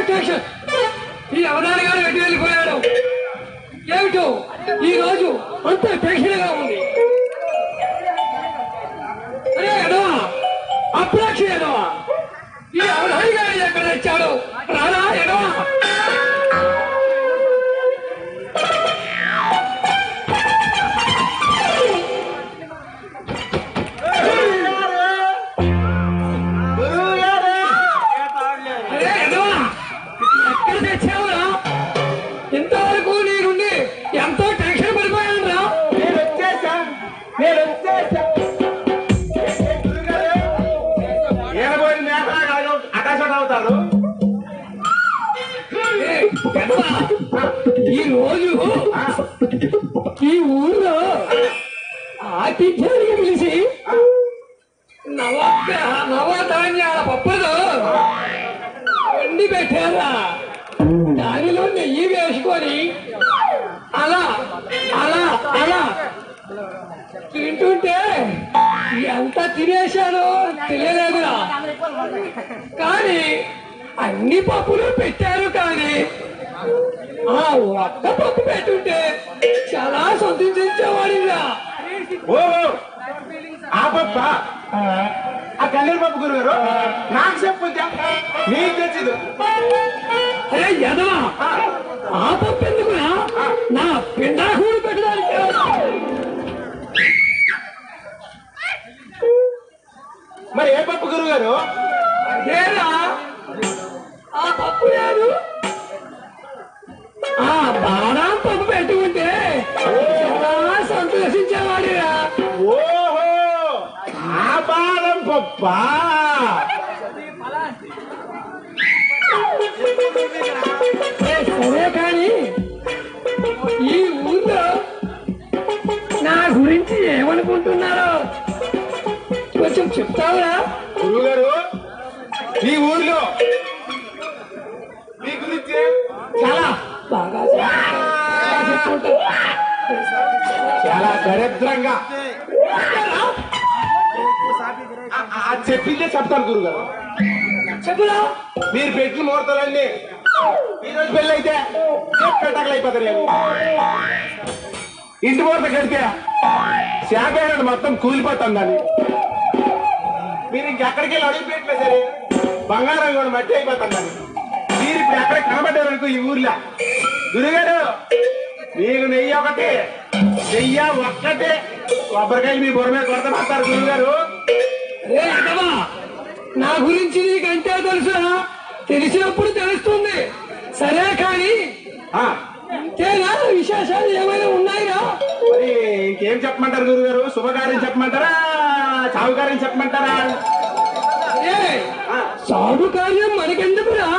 Tension ఈ అవధాని గారు ఎటు వెళ్ళిపోయాడు ఏమిటో ఈ రోజు అంత టెన్షన్ గా ఉంది. అరే ఎడవా అప్రాక్షి ఎడవా ఈ అవధాని గారు ఎక్కడ తెచ్చాడు రారా ఎడవా. ఇంతవరకు నీ నుండి ఎంతో టెన్షన్ పడిపోయాను రా. ఈ రోజు ఈ ఊళ్ళో ఆతిథ్యానికి పిలిచి నవధాన్యాల పప్పుతో వండి పెట్టారా. దానిలో నెయ్యి వేసుకొని అలా అలా అలా తింటుంటే ఎంత తినేశానో తెలియలేదురా. కానీ అన్ని పప్పులు పెట్టారు కానీ ఆ ఒక్క పప్పు పెట్టుంటే చాలా సంతోషించేవాడిరా. ఓహో ఆ పప్ప ఆ కళ్యాణ పప్పు గురుగారు నాకు చెప్పుద్దా నీకు తెచ్చిదు. అరే యదవా ఆ పప్పు ఎందుకురా నా పిండాకుడు పెట్టడానికి. మరి ఏ పప్పు గురుగారు? అదేరా ఆ పప్పు లేదు ఆ బాణం పప్పు పెట్టుకుంటే చాలా సంతోషించేవాడిరా. ఓహో ఆ బాదం పప్ప. సరే కానీ ఈ ఊర్లో నా గురించి ఏమనుకుంటున్నారో కొంచెం చెప్తావురా. గురుగారు ఈ ఊర్లో మీ గురించి చాలా బాగా చెప్పుకుంటారు. చాలా దరిద్రంగా చెప్పిందే చెప్తాను గురుగారు. చెప్పురా. మీరు పెట్టిన ముహూర్తాలన్నీ ఈరోజు పెళ్ళి అయితే పెట్టకలు అయిపోతారు. ఇంటి ముహూర్తం కడితే శాఖ మొత్తం కూలిపోతుంది. దాన్ని మీరు ఇంకెక్కడికి వెళ్ళి అడుగు పెట్టలే సరే బంగారం కూడా మట్టి అయిపోతుందని మీరు ఇప్పుడు ఎక్కడ కనబడ్డారనుకో ఈ ఊర్లో. గురుగారు మీకు నెయ్యి ఒకటి నెయ్యి ఒక్కటే కొబ్బరికాయలు మీ బుర్ర మీద కొడతారు గురుగారు. నా గురించి నీకంటే తెలుసా? తెలిసినప్పుడు తెలుస్తుంది. సరే కానీ ఇంకేనా విశేషాలు ఏమైనా ఉన్నాయిరా? మరి ఇంకేం చెప్పమంటారు గురుగారు? శుభకార్యం చెప్పమంటారా చావుకార్యం చెప్పమంటారా? సాగు కార్యం మనకెందుకురా?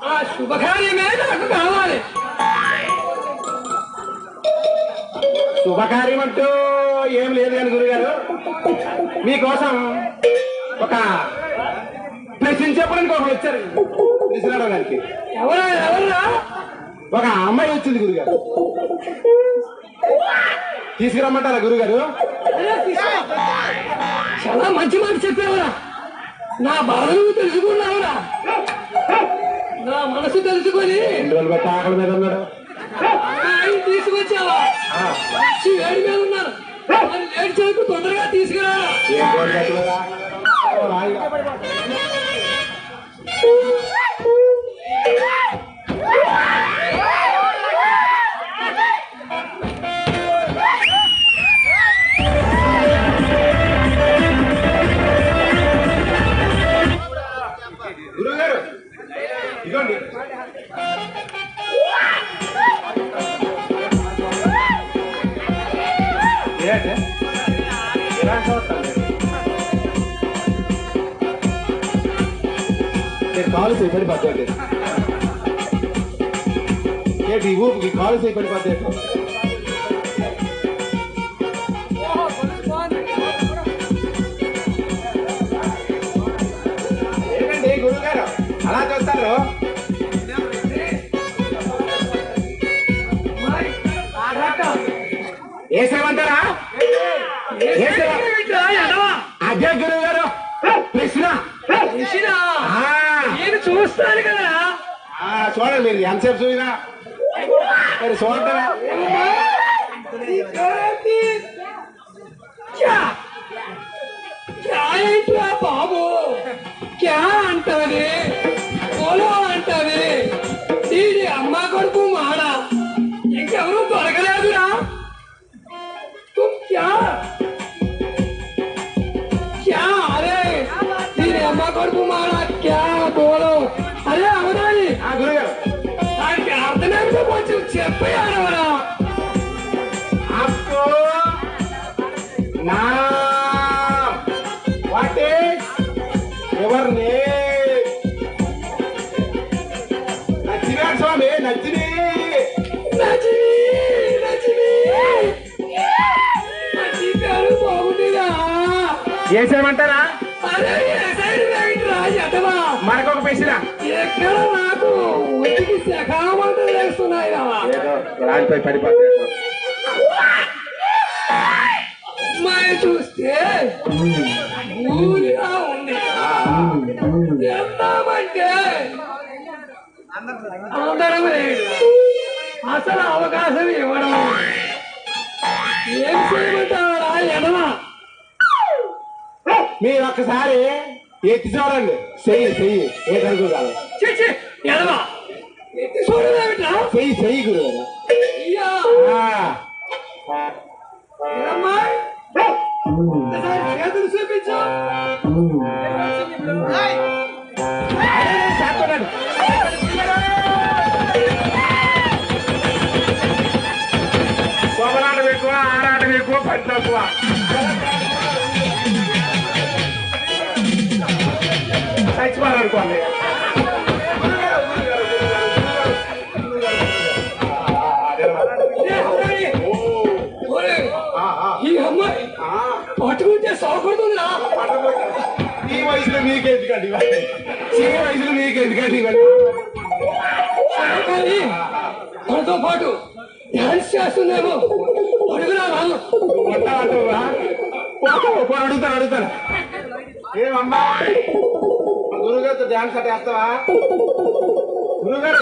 ఆ శుభకార్యమే నాకు కావాలి. శుభకార్యం అంటూ ఏం లేదు కానీ గురుగారు మీకోసం ఒక ప్రశ్నించడానికి ఒకరు వచ్చారు. ప్రశ్న అడగడానికి ఎవరా? ఒక అమ్మాయి వచ్చింది గురుగారు. తీసుకురమ్మంటారా గురుగారు? చాలా మంచి మాట చెప్పావురా. నా బాధను తెలుసుకున్నావురా. నా మనసు తెలుసుకొని 2 రోజులు బట్టి ఆకలి మీద ఉన్నాడు. ఆయన తీసుకొచ్చావా? వేడి మీద ఉన్నారు. లేట్ చేయకు, తొందరగా తీసుకురా. గురుగారు ఇదిగోండి. కాలు సేపడి పద్ధతి ఏంటి ఊపికి కాలు సేపడి పద్ధతి ఏంటండి గురుగారు అలా చూస్తారు? వేసేమంటారా? అదే గురువు గారు ప్రశ్న చూస్తాను కదా. చూడండి మీరు ఎంతసేపు చూసినా మరి చూడటమే. క్యా క్యా ఏంట్రా బాబు? క్యా అంటది, పోలో అంటది. దీని అమ్మ కొడుకు మాడ ఇంకెవరూ దొరకలేదురా. तुम क्या क्या अरे దీని అమ్మ కొడుకు మాడ క్యా బోలో. అరే అవదాని గురుగారు దానికి అర్థమేమిటో కొంచెం చెప్పాడవరా. आपको नाम what is your name? నచ్చినాడు స్వామి నచ్చిని నచ్చిని నచ్చిని మంచి పేరు బాగుందిరా. వేసేయమంటారా? అరే సైడ్ రా ఎదవా. మనకొక పెసిరా ఎక్కడ నాకు ఒంటికి శకామంటలు వేస్తున్నాయిరా. రాలిపై పడిపోతాయి. అమ్మాయి చూస్తే ఊరిగా ఉంది. ఎందామంటే అందరం లేదు. అసలు అవకాశం ఇవ్వడం. ఏం చేయమంటావా ఎడమా? మీరు ఒక్కసారి ఎత్తి చూడండి. చెయ్యి ఏ కనుక కాదు. చిచ్చి ఎడమా ఎత్తి చూడలేమిట్రా? చెయ్యి గురుగారు. అయ్యా ఏమ్మా? ఒకసారి చేతులు చూపించు. సోమనాటం ఎక్కువ, ఆరాటం ఎక్కువ, పని తక్కువ. చచ్చిపోవాలనుకోండి. ఈ అమ్మాయి పట్టుకుంటే సౌకర్యంగా ఈ వయసులో మీకెందుకండి ఇవన్నీ? ఈ వయసులో మీకెందుకండి ఇవన్నీ? కానీ మనతో పాటు డాన్స్ చేస్తుందేమో అడుగురా వాళ్ళు. అడుగుతాను. ఏమమ్మా గురుగారితో డాన్స్ అట్ట వేస్తావా? గురుగారు